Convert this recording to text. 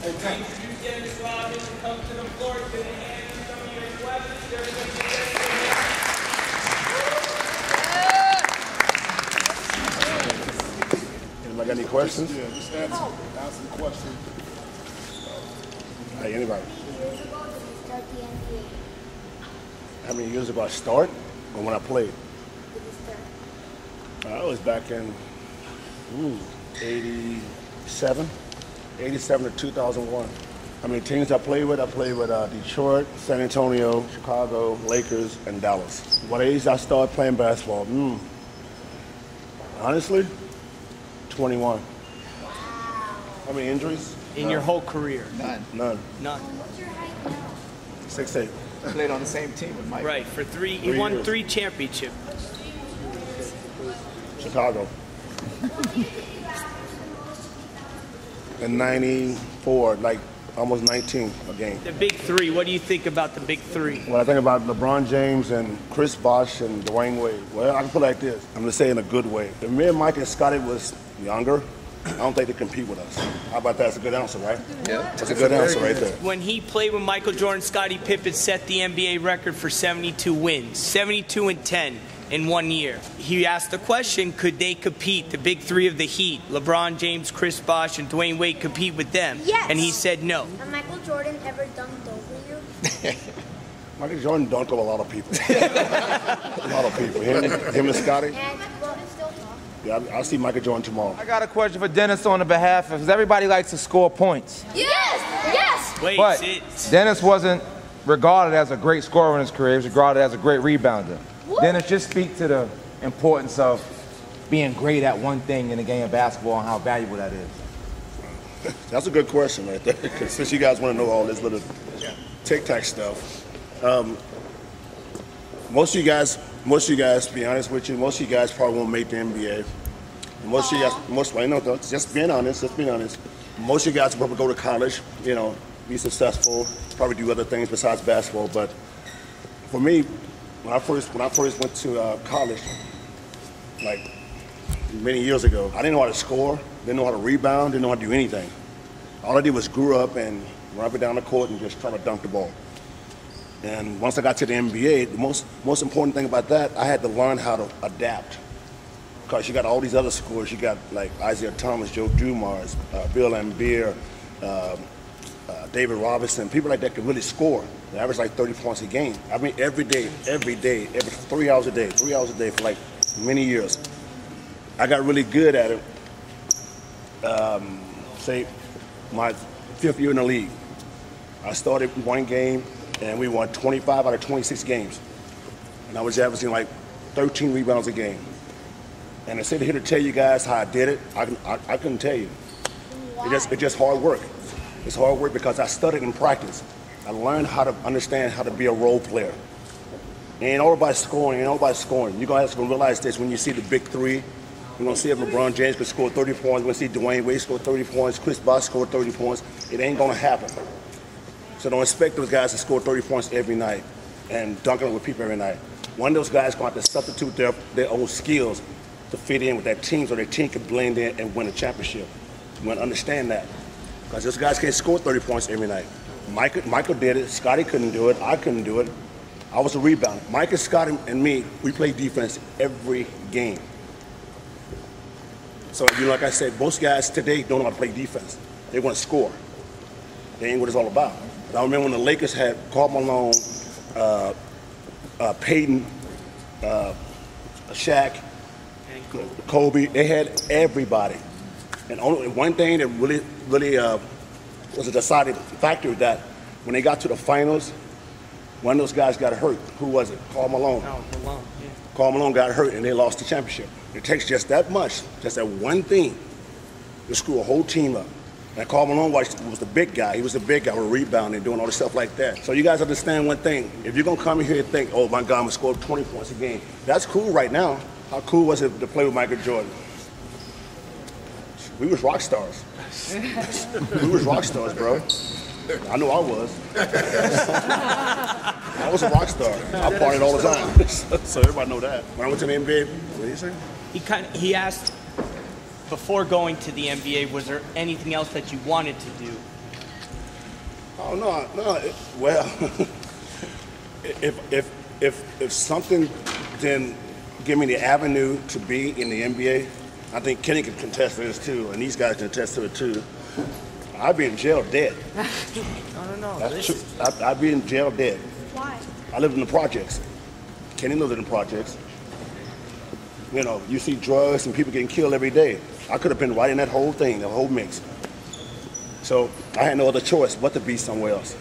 Introduce Dennis Rodman to come to the floor to answer some of your questions. There's going to be Anybody got any questions? Yeah, just answer the question. Hey, anybody? Years ago, did you start the NBA? How many years ago I start or when I played? Did you start? I was back in 87 to 2001. How many teams I played with? I played with Detroit, San Antonio, Chicago, Lakers, and Dallas. What age I started playing basketball? Honestly, 21. Wow. How many injuries? in your whole career? None. None. None. What's your height now? 6'8". Played on the same team with Mike. Right, for three. He won years. 3 championships. Chicago. In 94, like almost 19 a game. The big 3. What do you think about the big 3? When I think about LeBron James and Chris Bosh and Dwayne Wade, well, I can put it like this. I'm going to say in a good way. If me and Mike and Scotty was younger, I don't think they compete with us. How about that? That's a good answer, right? Yeah. That's a good answer right there. When he played with Michael Jordan, Scottie Pippen set the NBA record for 72 wins, 72-10 in 1 year. He asked the question, could they compete, the big 3 of the Heat, LeBron James, Chris Bosh, and Dwayne Wade, compete with them? Yes. And he said no. Has Michael Jordan ever dunked over you? Michael Jordan dunked on a lot of people. A lot of people. Him and Scotty. And well, still talk. Yeah, I'll see Michael Jordan tomorrow. I got a question for Dennis on the behalf of, because everybody likes to score points. Yes! Yes! Wait, But sit. Dennis wasn't regarded as a great scorer in his career. He was regarded as a great rebounder. What? Dennis, just speak to the importance of being great at one thing in the game of basketball and how valuable that is. That's a good question right there. 'Cause since you guys want to know all this little tic-tac stuff, most of you guys, to be honest with you, most of you guys probably won't make the NBA. And most of you guys, just being honest, most of you guys will probably go to college, you know, be successful, probably do other things besides basketball. But for me, when I first went to college, like many years ago, I didn't know how to score, didn't know how to rebound, didn't know how to do anything. All I did was grew up and run up and down the court and just try to dunk the ball. And once I got to the NBA, the most important thing about that, I had to learn how to adapt. Because you got all these other scorers. You got like Isaiah Thomas, Joe Dumars, Bill Laimbeer, David Robinson, people like that could really score. They average like 30 points a game. I mean, every day, every 3 hours a day for like many years. I got really good at it, say, my 5th year in the league. I started one game, and we won 25 out of 26 games. And I was averaging like 13 rebounds a game. And I sit here to tell you guys how I did it, I couldn't tell you. It's just hard work. It's hard work because I studied and practiced. I learned how to understand how to be a role player. Ain't all about scoring, You're gonna have to realize this when you see the big 3. You're gonna see if LeBron James could score 30 points. You're gonna see Dwayne Wade score 30 points, Chris Bosh score 30 points. It ain't gonna happen. So don't expect those guys to score 30 points every night and dunk it with people every night. One of those guys gonna have to substitute their own skills to fit in with that team so their team can blend in and win a championship. You want to understand that. Because those guys can't score 30 points every night. Michael did it. Scotty couldn't do it. I couldn't do it. I was a rebounder. Mike and Scotty and me, we play defense every game. So, you know, like I said, most guys today don't know how to play defense. They want to score. They ain't what it's all about. I remember when the Lakers had Karl Malone, Peyton, Shaq, Kobe. They had everybody. And only one thing that really was a deciding factor is that when they got to the finals, one of those guys got hurt. Who was it? Karl Malone. Oh, Malone, yeah. Karl Malone got hurt and they lost the championship. It takes just that much, just that one thing, to screw a whole team up. And Karl Malone was the big guy. He was the big guy with rebounding, doing all this stuff like that. So you guys understand one thing. If you're going to come in here and think, oh, my God, I'm going to score 20 points a game, that's cool right now. How cool was it to play with Michael Jordan? We was rock stars. We was rock stars, bro. I know I was. I was a rock star. I partied all the time. So everybody know that. When I went to the NBA, what did he say? He asked, before going to the NBA, was there anything else that you wanted to do? Oh no. Well, if something didn't give me the avenue to be in the NBA, I think Kenny can contest to this too, and these guys can attest to it too. I'd be in jail dead. No. That's true. I'd be in jail dead. Why? I lived in the projects. Kenny lived in the projects. You know, you see drugs and people getting killed every day. I could have been right in that whole thing, the whole mix. So I had no other choice but to be somewhere else.